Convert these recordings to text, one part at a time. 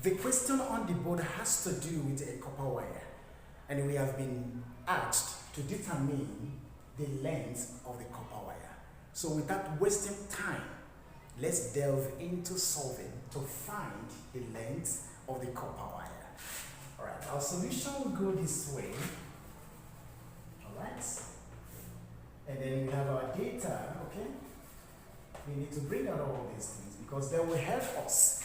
The question on the board has to do with a copper wire, and we have been asked to determine the length of the copper wire. So without wasting time, let's delve into solving to find the length of the copper wire. Alright, our solution will go this way. Alright, and then we have our data, okay? We need to bring out all these things because they will help us.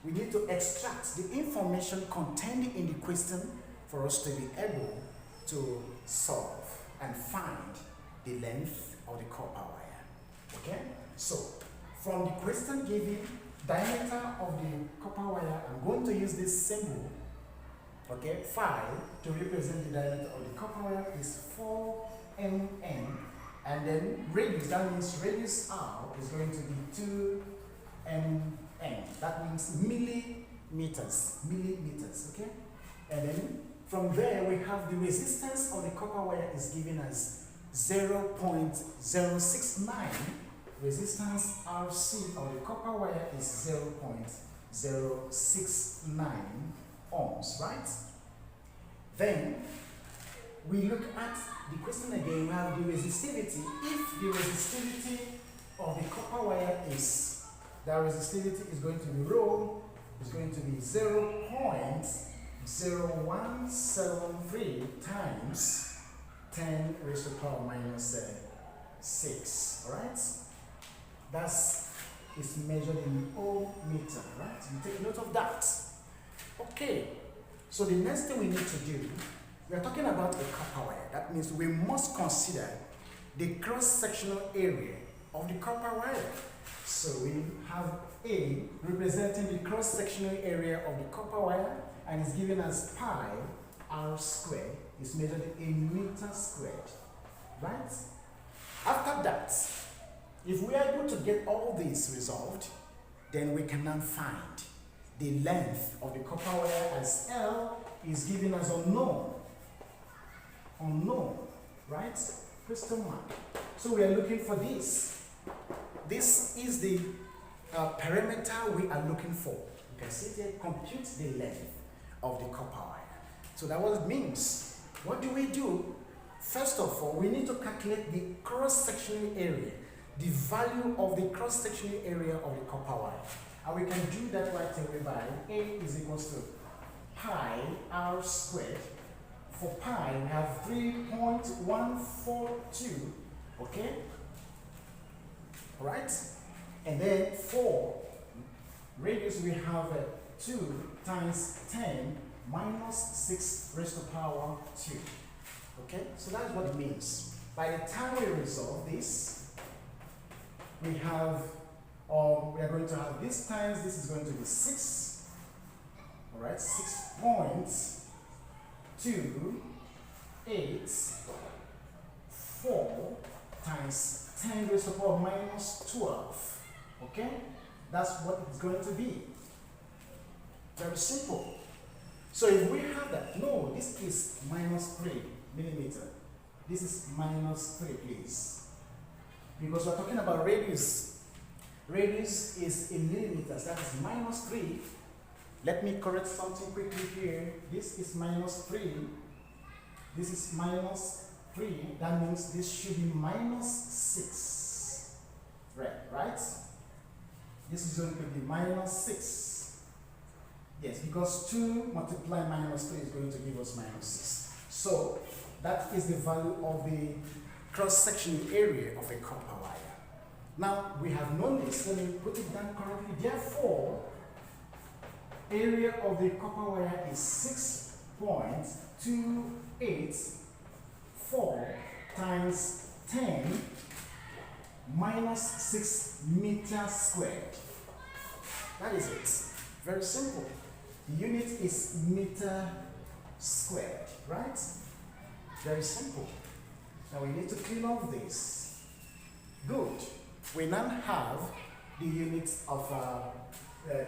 We need to extract the information contained in the question for us to be able to solve and find the length of the copper wire. Okay? So, from the question given, diameter of the copper wire, I'm going to use this symbol, okay, phi, to represent the diameter of the copper wire is 4 mm, and then radius, that means radius R is going to be 2 mm. That means millimeters, okay? And then from there we have the resistance of the copper wire is given as 0.069. Resistance RC of the copper wire is 0.069 ohms, right? Then we look at the question again. We have the resistivity. If the resistivity of the copper wire is, that resistivity is going to be rho, is going to be 0.0173 times 10 raised to the power minus 6, all right? That's is measured in ohm meter, right? You take note of that. Okay, so the next thing we need to do, we are talking about a copper wire. That means we must consider the cross-sectional area of the copper wire. So we have A representing the cross-sectional area of the copper wire, and is given as pi r squared, is measured in meter squared, right? After that, if we are able to get all this resolved, then we can now find the length of the copper wire as L is given as unknown, right? Question mark. So we are looking for this. This is the parameter we are looking for. You can see there, compute the length of the copper wire. So that what it means. What do we do? First of all, we need to calculate the cross-sectional area, the value of the cross-sectional area of the copper wire. And we can do that right away by A is equals to pi r squared. For pi, we have 3.142, okay? Right? And then for radius, we have 2 times 10 minus 6 raised to the power 2. Okay? So that's what it means. By the time we resolve this, we have, we are going to have this times, this is going to be 6. All right? 6.284 times 10 raised to the power minus 12. Okay? That's what it's going to be. Very simple. So if we have that, no, this is minus 3 millimeter. This is minus 3, please. Because we're talking about radius. Radius is in millimeters. That is minus 3. Let me correct something quickly here. This is minus 3. This is minus 3. That means this should be minus 6. Right? This is going to be minus 6. Yes, because 2 multiply minus 3 is going to give us minus 6. So that is the value of the cross-sectional area of a copper wire. Now we have known this. Let me put it down correctly. Therefore, area of the copper wire is 6.284 times 10 minus 6 meters squared. That is it. Very simple. The unit is meter squared, right? Very simple. Now we need to clean off this. Good. We now have the units of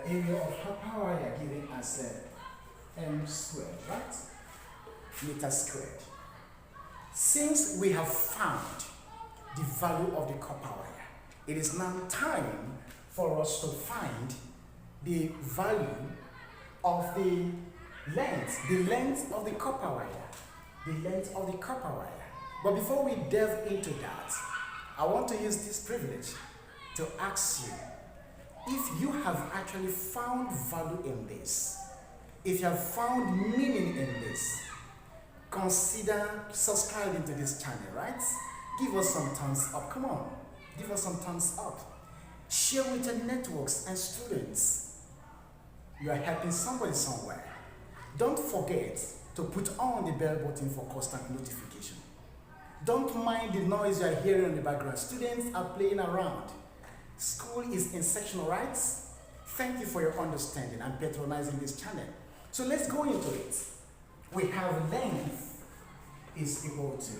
area of copper wire given as m squared, right? Meter squared. Since we have found the value of the copper wire, it is now time for us to find the value of the length of the copper wire, the length of the copper wire. But before we delve into that, I want to use this privilege to ask you if you have actually found value in this, if you have found meaning in this, consider subscribing to this channel, right? Give us some thumbs up, come on, give us some thumbs up. Share with your networks and students. You are helping somebody somewhere. Don't forget to put on the bell button for constant notification. Don't mind the noise you are hearing in the background. Students are playing around. School is in sectional, right? Thank you for your understanding and patronizing this channel. So let's go into it. We have length is equal to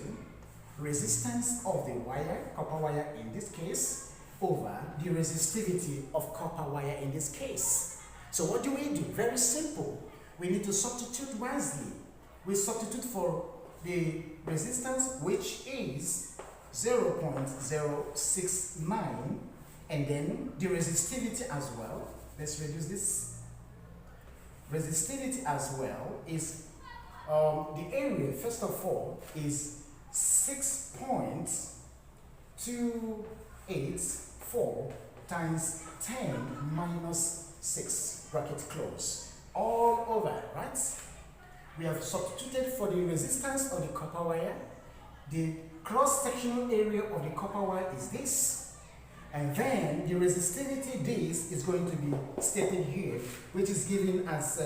resistance of the wire, copper wire in this case, over the resistivity of copper wire in this case. So what do? Very simple. We need to substitute wisely. We substitute for the resistance, which is 0.069, and then the resistivity as well. Let's reduce this. Resistivity as well is the area, first of all, is 6.284 times 10 minus 6, bracket close, all over, right? We have substituted for the resistance of the copper wire. The cross-sectional area of the copper wire is this, and then the resistivity this is going to be stated here, which is given as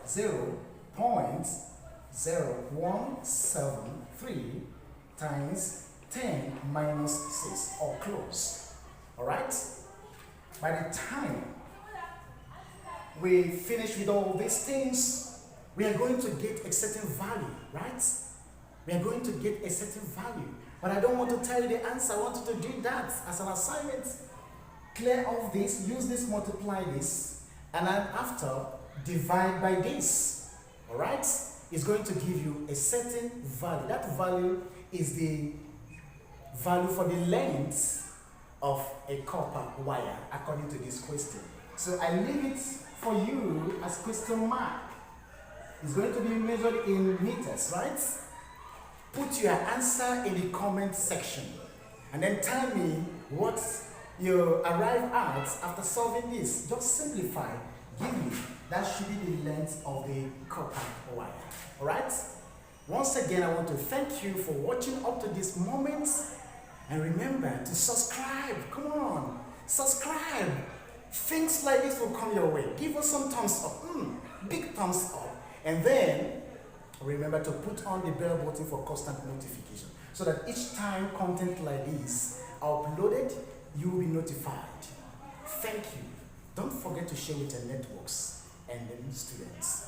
0.0173 times 10 minus 6, or close. All right? By the time we finish with all these things, we are going to get a certain value, right? We are going to get a certain value. But I don't want to tell you the answer. I want you to do that as an assignment. Clear off this, use this, multiply this, and then after, divide by this. All right? It's going to give you a certain value. That value is the value for the length of a copper wire according to this question. So I leave it for you as question mark. It's going to be measured in meters, right? Put your answer in the comment section and then tell me what you arrive at after solving this. Just simplify. Give me. That should be the length of the copper wire. All right? Once again, I want to thank you for watching up to this moment. And remember to subscribe. Come on. Subscribe. Things like this will come your way. Give us some thumbs up. Big thumbs up. And then remember to put on the bell button for constant notification so that each time content like this are uploaded, you will be notified. Thank you. Don't forget to share with your networks and the students.